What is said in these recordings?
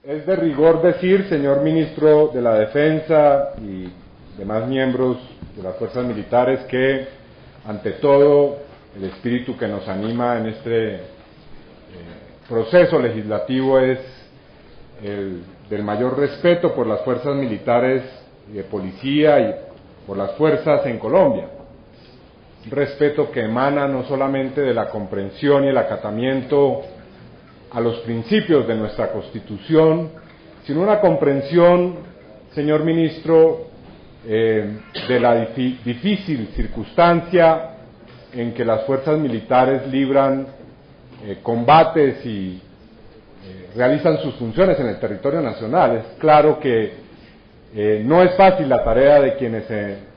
Es de rigor decir, señor ministro de la Defensa y demás miembros de las fuerzas militares, que ante todo el espíritu que nos anima en este proceso legislativo es el del mayor respeto por las fuerzas militares y de policía y por las fuerzas en Colombia. Un respeto que emana no solamente de la comprensión y el acatamiento a los principios de nuestra Constitución, sino una comprensión, señor ministro, de la difícil circunstancia en que las fuerzas militares libran combates y realizan sus funciones en el territorio nacional. Es claro que no es fácil la tarea de quienes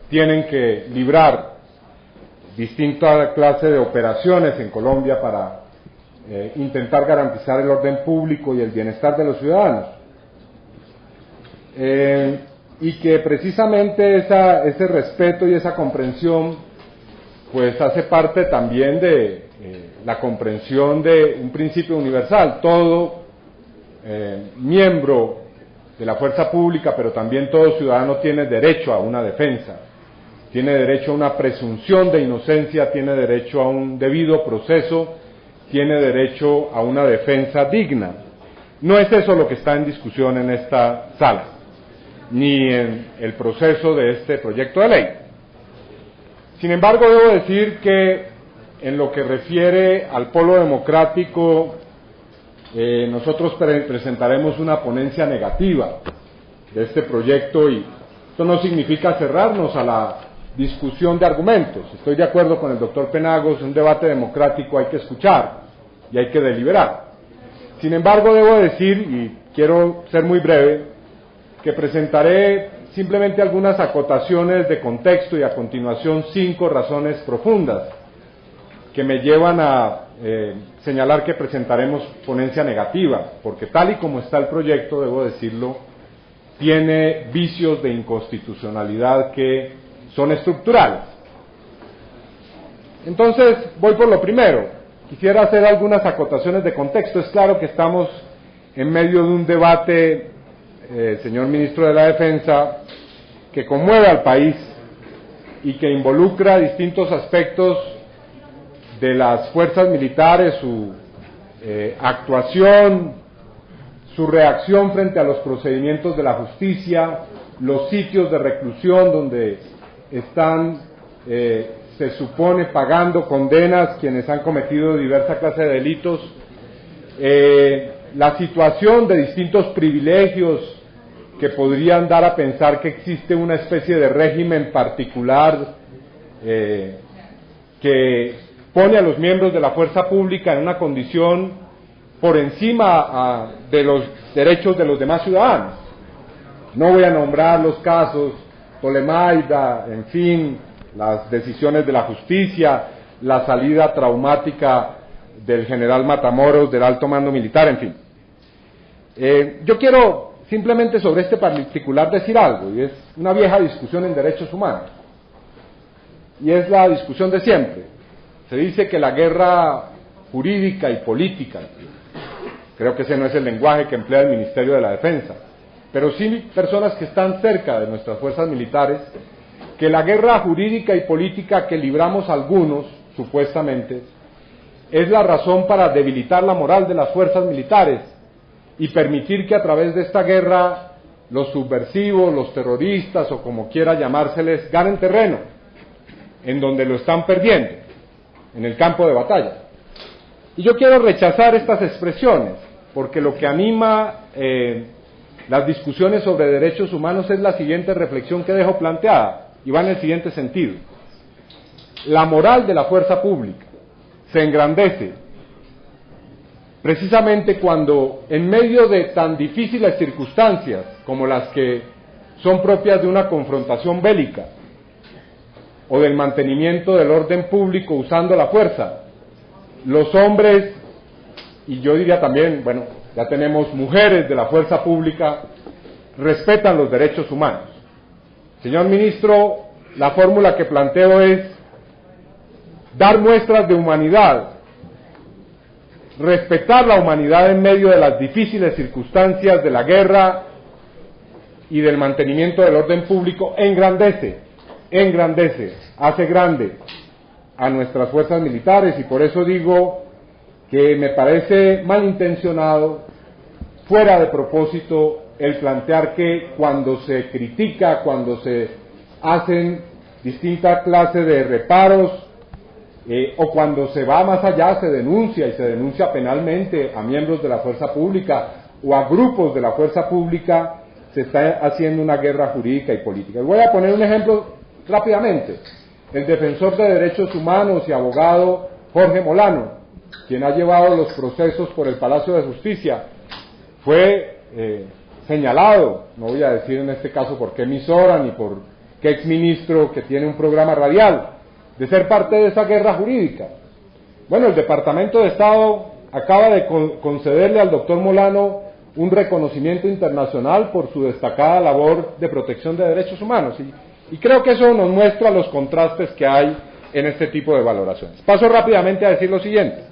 tienen que librar distinta clase de operaciones en Colombia para intentar garantizar el orden público y el bienestar de los ciudadanos. Y que precisamente ese respeto y esa comprensión pues hace parte también de la comprensión de un principio universal. Todo miembro de la fuerza pública, pero también todo ciudadano tiene derecho a una defensa, tiene derecho a una presunción de inocencia, tiene derecho a un debido proceso, tiene derecho a una defensa digna. No es eso lo que está en discusión en esta sala, ni en el proceso de este proyecto de ley. Sin embargo, debo decir que en lo que refiere al polo democrático, nosotros presentaremos una ponencia negativa de este proyecto, y esto no significa cerrarnos a la discusión de argumentos. Estoy de acuerdo con el doctor Penagos, un debate democrático hay que escuchar y hay que deliberar. Sin embargo, debo decir, y quiero ser muy breve, que presentaré simplemente algunas acotaciones de contexto y a continuación 5 razones profundas que me llevan a señalar que presentaremos ponencia negativa, porque tal y como está el proyecto, debo decirlo, tiene vicios de inconstitucionalidad que son estructurales. Entonces, voy por lo primero. Quisiera hacer algunas acotaciones de contexto. Es claro que estamos en medio de un debate, señor ministro de la Defensa, que conmueve al país y que involucra distintos aspectos de las fuerzas militares, su actuación, su reacción frente a los procedimientos de la justicia, los sitios de reclusión donde están, se supone, pagando condenas quienes han cometido diversa clase de delitos, la situación de distintos privilegios que podrían dar a pensar que existe una especie de régimen particular que pone a los miembros de la fuerza pública en una condición por encima de los derechos de los demás ciudadanos. No voy a nombrar los casos Tolemaida, en fin, las decisiones de la justicia, la salida traumática del general Matamoros del alto mando militar, en fin. Yo quiero simplemente sobre este particular decir algo, y es una vieja discusión en derechos humanos, y es la discusión de siempre. Se dice que la guerra jurídica y política, creo que ese no es el lenguaje que emplea el Ministerio de la Defensa, pero sí personas que están cerca de nuestras fuerzas militares, que la guerra jurídica y política que libramos algunos, supuestamente, es la razón para debilitar la moral de las fuerzas militares y permitir que a través de esta guerra los subversivos, los terroristas o como quiera llamárseles, ganen terreno, en donde lo están perdiendo, en el campo de batalla. Y yo quiero rechazar estas expresiones, porque lo que anima las discusiones sobre derechos humanos es la siguiente reflexión que dejo planteada, y va en el siguiente sentido. La moral de la fuerza pública se engrandece precisamente cuando, en medio de tan difíciles circunstancias como las que son propias de una confrontación bélica o del mantenimiento del orden público usando la fuerza, los hombres, y yo diría también, bueno, ya tenemos mujeres de la fuerza pública, respetan los derechos humanos. Señor ministro, la fórmula que planteo es dar muestras de humanidad, respetar la humanidad en medio de las difíciles circunstancias de la guerra y del mantenimiento del orden público engrandece, hace grande a nuestras fuerzas militares, y por eso digo que me parece malintencionado, fuera de propósito, el plantear que cuando se critica, cuando se hacen distintas clases de reparos, o cuando se va más allá, se denuncia, y se denuncia penalmente a miembros de la fuerza pública o a grupos de la fuerza pública, se está haciendo una guerra jurídica y política. Voy a poner un ejemplo rápidamente. El defensor de derechos humanos y abogado Jorge Molano, quien ha llevado los procesos por el Palacio de Justicia, fue señalado, no voy a decir en este caso por qué emisora ni por qué exministro que tiene un programa radial, de ser parte de esa guerra jurídica. Bueno, el Departamento de Estado acaba de concederle al doctor Molano un reconocimiento internacional por su destacada labor de protección de derechos humanos, y creo que eso nos muestra los contrastes que hay en este tipo de valoraciones. Paso rápidamente a decir lo siguiente.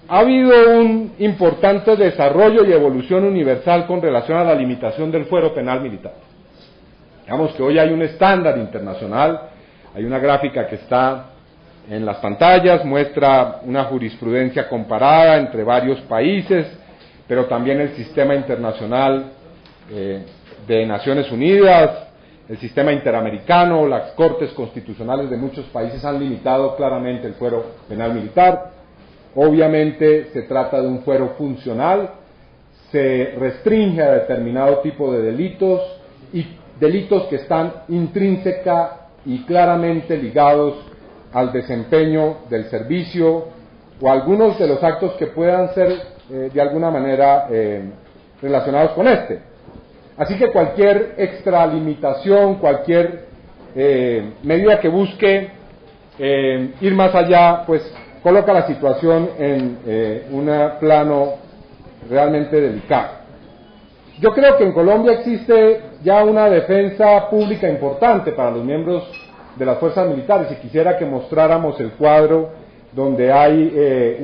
Ha habido un importante desarrollo y evolución universal con relación a la limitación del fuero penal militar. Digamos que hoy hay un estándar internacional, hay una gráfica que está en las pantallas, muestra una jurisprudencia comparada entre varios países, pero también el sistema internacional de Naciones Unidas, el sistema interamericano, las cortes constitucionales de muchos países han limitado claramente el fuero penal militar. Obviamente se trata de un fuero funcional, se restringe a determinado tipo de delitos, y delitos que están intrínseca y claramente ligados al desempeño del servicio o algunos de los actos que puedan ser de alguna manera relacionados con este. Así que cualquier extralimitación, cualquier medida que busque ir más allá, pues coloca la situación en un plano realmente delicado. Yo creo que en Colombia existe ya una defensa pública importante para los miembros de las fuerzas militares, y quisiera que mostráramos el cuadro donde hay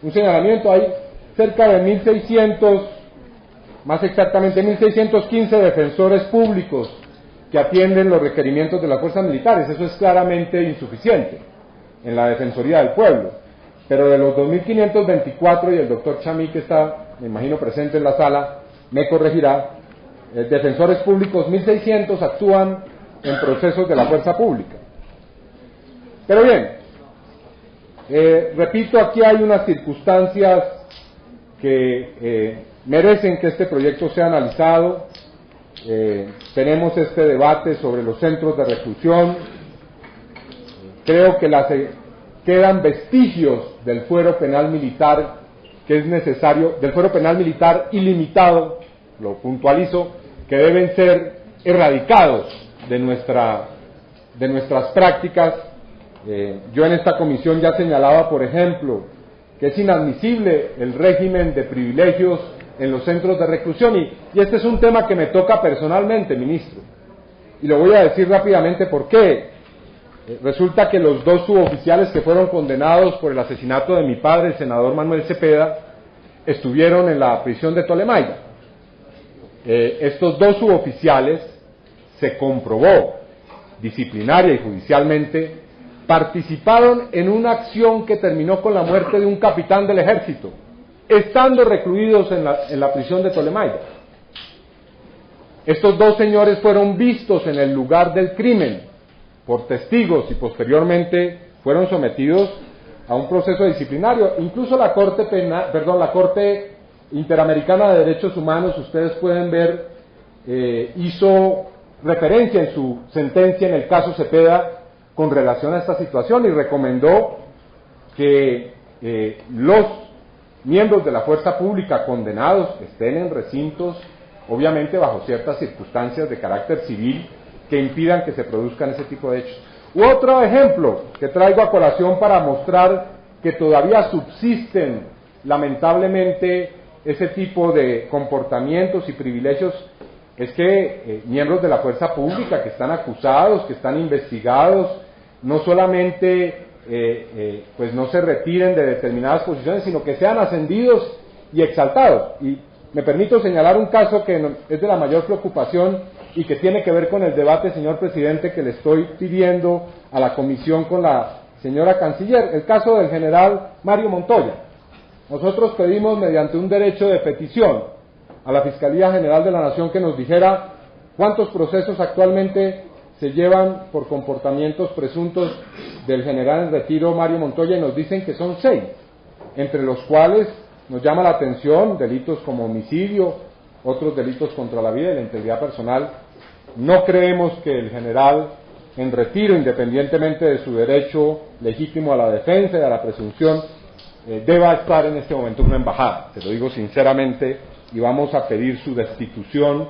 un señalamiento. Hay cerca de 1.600, más exactamente 1.615 defensores públicos que atienden los requerimientos de las fuerzas militares. Eso es claramente insuficiente en la Defensoría del Pueblo, pero de los 2.524, y el doctor Chamí, que está, me imagino, presente en la sala, me corregirá, defensores públicos, 1.600 actúan en procesos de la fuerza pública. Pero bien, repito, aquí hay unas circunstancias que merecen que este proyecto sea analizado. Tenemos este debate sobre los centros de reclusión. Creo que quedan vestigios del fuero penal militar que es necesario, del fuero penal militar ilimitado, lo puntualizo, que deben ser erradicados de nuestras prácticas. Yo en esta comisión ya señalaba, por ejemplo, que es inadmisible el régimen de privilegios en los centros de reclusión, y este es un tema que me toca personalmente, ministro, y lo voy a decir rápidamente por qué. Resulta que los dos suboficiales que fueron condenados por el asesinato de mi padre, el senador Manuel Cepeda, estuvieron en la prisión de Tolemaida. Estos dos suboficiales, se comprobó disciplinaria y judicialmente, participaron en una acción que terminó con la muerte de un capitán del ejército, estando recluidos en la prisión de Tolemaida. Estos dos señores fueron vistos en el lugar del crimen por testigos y posteriormente fueron sometidos a un proceso disciplinario. Incluso la Corte Interamericana de Derechos Humanos, ustedes pueden ver, hizo referencia en su sentencia en el caso Cepeda con relación a esta situación, y recomendó que los miembros de la fuerza pública condenados estén en recintos, obviamente bajo ciertas circunstancias de carácter civil que impidan que se produzcan ese tipo de hechos. U otro ejemplo que traigo a colación para mostrar que todavía subsisten lamentablemente ese tipo de comportamientos y privilegios, es que miembros de la fuerza pública que están acusados, que están investigados, no solamente pues no se retiren de determinadas posiciones, sino que sean ascendidos y exaltados. Y me permito señalar un caso que es de la mayor preocupación y que tiene que ver con el debate, señor presidente, que le estoy pidiendo a la comisión con la señora canciller, el caso del general Mario Montoya. Nosotros pedimos mediante un derecho de petición a la Fiscalía General de la Nación que nos dijera cuántos procesos actualmente se llevan por comportamientos presuntos del general en retiro Mario Montoya, y nos dicen que son 6, entre los cuales nos llama la atención delitos como homicidio, otros delitos contra la vida y la integridad personal. No creemos que el general en retiro, independientemente de su derecho legítimo a la defensa y a la presunción, deba estar en este momento en una embajada. Se lo digo sinceramente, y vamos a pedir su destitución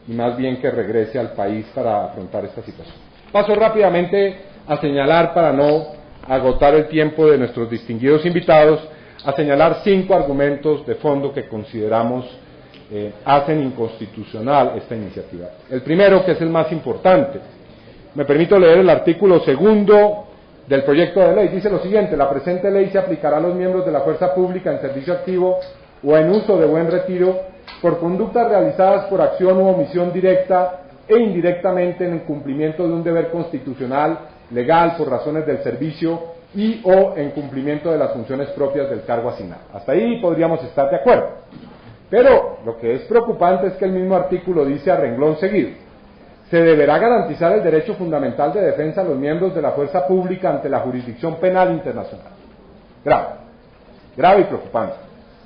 y más bien que regrese al país para afrontar esta situación. Paso rápidamente a señalar, para no agotar el tiempo de nuestros distinguidos invitados, a señalar 5 argumentos de fondo que consideramos hacen inconstitucional esta iniciativa. El primero, que es el más importante, me permito leer el artículo 2 del proyecto de ley. Dice lo siguiente: la presente ley se aplicará a los miembros de la fuerza pública en servicio activo o en uso de buen retiro por conductas realizadas por acción u omisión directa e indirectamente en el cumplimiento de un deber constitucional, legal, por razones del servicio y o en cumplimiento de las funciones propias del cargo asignado. Hasta ahí podríamos estar de acuerdo. Pero lo que es preocupante es que el mismo artículo dice a renglón seguido: se deberá garantizar el derecho fundamental de defensa a los miembros de la fuerza pública ante la jurisdicción penal internacional. Grave, grave y preocupante.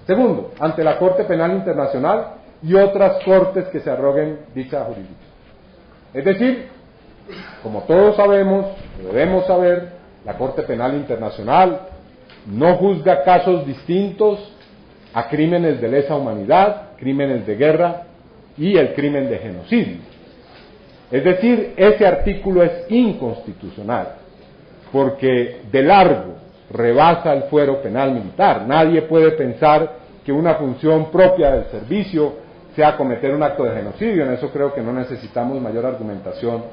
Segundo, ante la Corte Penal Internacional y otras cortes que se arroguen dicha jurisdicción. Es decir, como todos sabemos, debemos saber, la Corte Penal Internacional no juzga casos distintos a crímenes de lesa humanidad, crímenes de guerra y el crimen de genocidio. Es decir, ese artículo es inconstitucional, porque de largo rebasa el fuero penal militar. Nadie puede pensar que una función propia del servicio sea cometer un acto de genocidio. En eso creo que no necesitamos mayor argumentación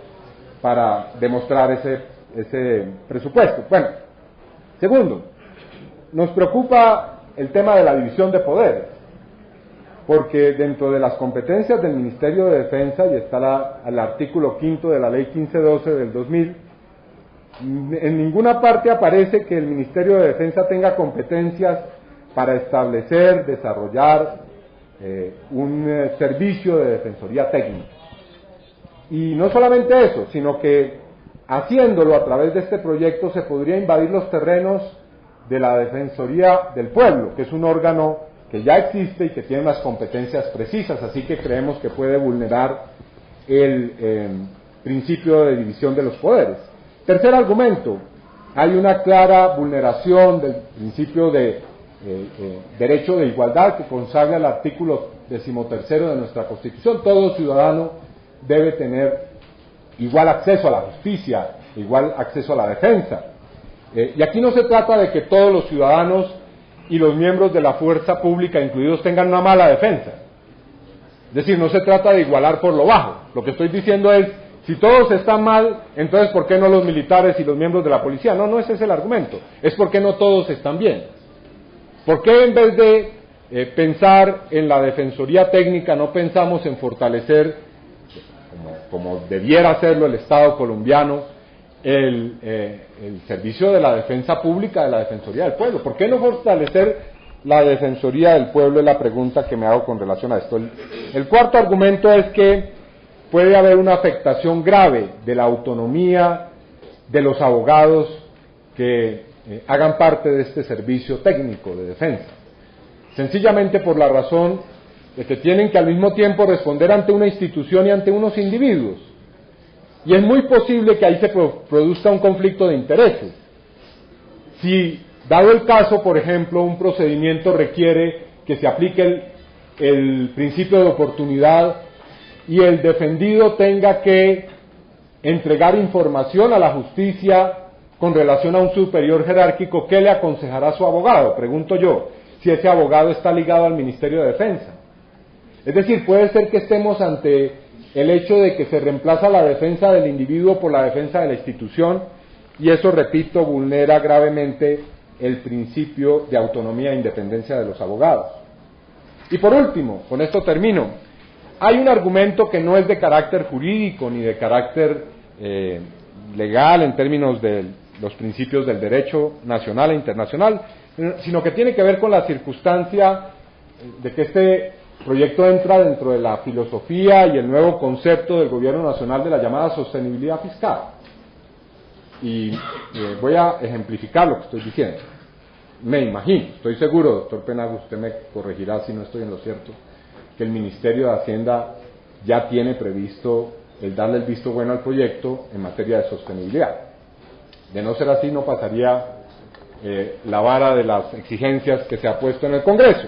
para demostrar ese presupuesto. Bueno, segundo, nos preocupa el tema de la división de poderes, porque dentro de las competencias del Ministerio de Defensa, y está el artículo 5 de la Ley 1512 del 2000, en ninguna parte aparece que el Ministerio de Defensa tenga competencias para establecer, desarrollar un servicio de defensoría técnica. Y no solamente eso, sino que haciéndolo a través de este proyecto se podría invadir los terrenos de la Defensoría del Pueblo, que es un órgano que ya existe y que tiene unas competencias precisas, así que creemos que puede vulnerar el principio de división de los poderes. Tercer argumento: hay una clara vulneración del principio de derecho de igualdad que consagra el artículo 13º de nuestra Constitución. Todo ciudadano debe tener igual acceso a la justicia, igual acceso a la defensa. Y aquí no se trata de que todos los ciudadanos y los miembros de la fuerza pública incluidos tengan una mala defensa. Es decir, no se trata de igualar por lo bajo. Lo que estoy diciendo es, si todos están mal, entonces ¿por qué no los militares y los miembros de la policía? No, no ese es el argumento. Es porque no todos están bien. ¿Por qué en vez de pensar en la defensoría técnica no pensamos en fortalecer, como debiera hacerlo el Estado colombiano, el servicio de la defensa pública, de la Defensoría del Pueblo? ¿Por qué no fortalecer la Defensoría del Pueblo? Es la pregunta que me hago con relación a esto. El cuarto argumento es que puede haber una afectación grave de la autonomía de los abogados que hagan parte de este servicio técnico de defensa, sencillamente por la razón de que tienen que al mismo tiempo responder ante una institución y ante unos individuos. Y es muy posible que ahí se produzca un conflicto de intereses. Si, dado el caso, por ejemplo, un procedimiento requiere que se aplique el principio de oportunidad y el defendido tenga que entregar información a la justicia con relación a un superior jerárquico, ¿qué le aconsejará su abogado? Pregunto yo, si ese abogado está ligado al Ministerio de Defensa. Es decir, puede ser que estemos ante el hecho de que se reemplaza la defensa del individuo por la defensa de la institución, y eso, repito, vulnera gravemente el principio de autonomía e independencia de los abogados. Y por último, con esto termino, hay un argumento que no es de carácter jurídico ni de carácter legal en términos de los principios del derecho nacional e internacional, sino que tiene que ver con la circunstancia de que este proyecto entra dentro de la filosofía y el nuevo concepto del gobierno nacional de la llamada sostenibilidad fiscal. Y voy a ejemplificar lo que estoy diciendo. Me imagino, estoy seguro, doctor Penagos, usted me corregirá si no estoy en lo cierto, que el Ministerio de Hacienda ya tiene previsto el darle el visto bueno al proyecto en materia de sostenibilidad. De no ser así, no pasaría la vara de las exigencias que se ha puesto en el Congreso.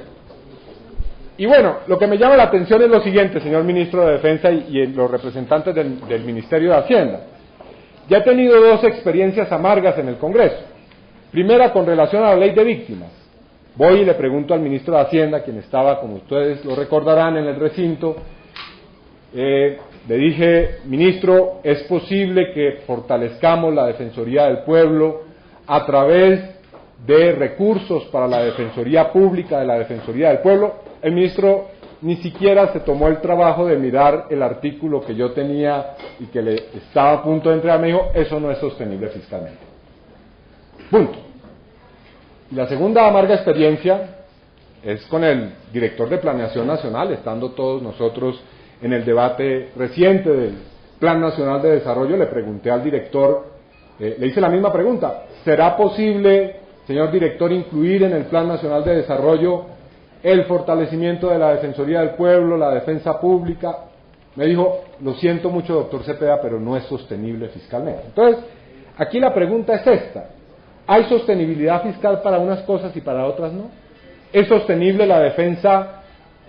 Y bueno, lo que me llama la atención es lo siguiente, señor Ministro de Defensa y los representantes del Ministerio de Hacienda. Ya he tenido dos experiencias amargas en el Congreso. Primera, con relación a la ley de víctimas. Voy y le pregunto al Ministro de Hacienda, quien estaba, como ustedes lo recordarán, en el recinto. Le dije, Ministro, ¿es posible que fortalezcamos la Defensoría del Pueblo a través de recursos para la Defensoría Pública de la Defensoría del Pueblo? El ministro ni siquiera se tomó el trabajo de mirar el artículo que yo tenía y que le estaba a punto de entregar. Me dijo, eso no es sostenible fiscalmente. Punto. Y la segunda amarga experiencia es con el director de Planeación Nacional, estando todos nosotros en el debate reciente del Plan Nacional de Desarrollo. Le pregunté al director, le hice la misma pregunta, ¿será posible, señor director, incluir en el Plan Nacional de Desarrollo el fortalecimiento de la Defensoría del Pueblo, la defensa pública? Me dijo, lo siento mucho, doctor Cepeda, pero no es sostenible fiscalmente. Entonces, aquí la pregunta es esta: ¿hay sostenibilidad fiscal para unas cosas y para otras no? ¿Es sostenible la defensa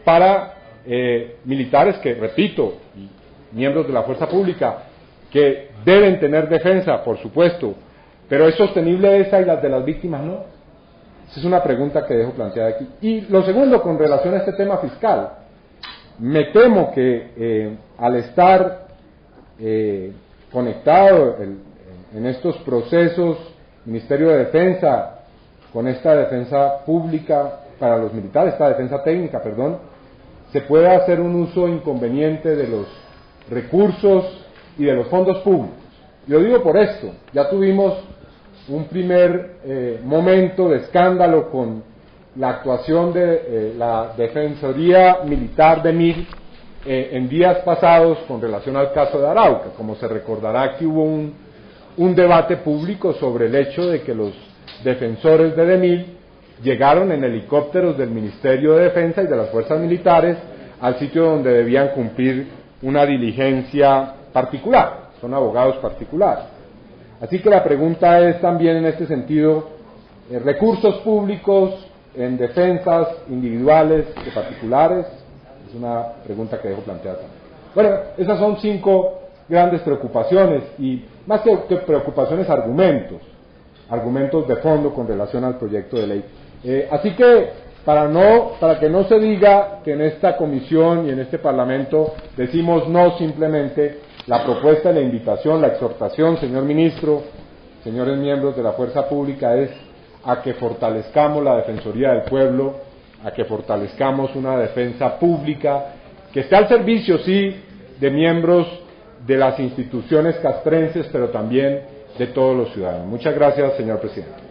para militares que, repito, y miembros de la fuerza pública, que deben tener defensa, por supuesto, pero es sostenible esa y las de las víctimas no? Esa es una pregunta que dejo planteada aquí. Y lo segundo, con relación a este tema fiscal, me temo que al estar conectado en estos procesos, Ministerio de Defensa, con esta defensa pública para los militares, esta defensa técnica, perdón, se puede hacer un uso inconveniente de los recursos y de los fondos públicos. Yo digo por esto, ya tuvimos un primer momento de escándalo con la actuación de la Defensoría Militar de MIL en días pasados con relación al caso de Arauca. Como se recordará, que hubo un debate público sobre el hecho de que los defensores de DEMIL llegaron en helicópteros del Ministerio de Defensa y de las fuerzas militares al sitio donde debían cumplir una diligencia particular, son abogados particulares. Así que la pregunta es también en este sentido, recursos públicos en defensas individuales de particulares, es una pregunta que dejo planteada también. Bueno, esas son 5 grandes preocupaciones, y más que preocupaciones, argumentos de fondo con relación al proyecto de ley. Así que para que no se diga que en esta comisión y en este Parlamento decimos no, simplemente la propuesta, la invitación, la exhortación, señor ministro, señores miembros de la fuerza pública, es a que fortalezcamos la Defensoría del Pueblo, a que fortalezcamos una defensa pública que esté al servicio, sí, de miembros de las instituciones castrenses, pero también de todos los ciudadanos. Muchas gracias, señor presidente.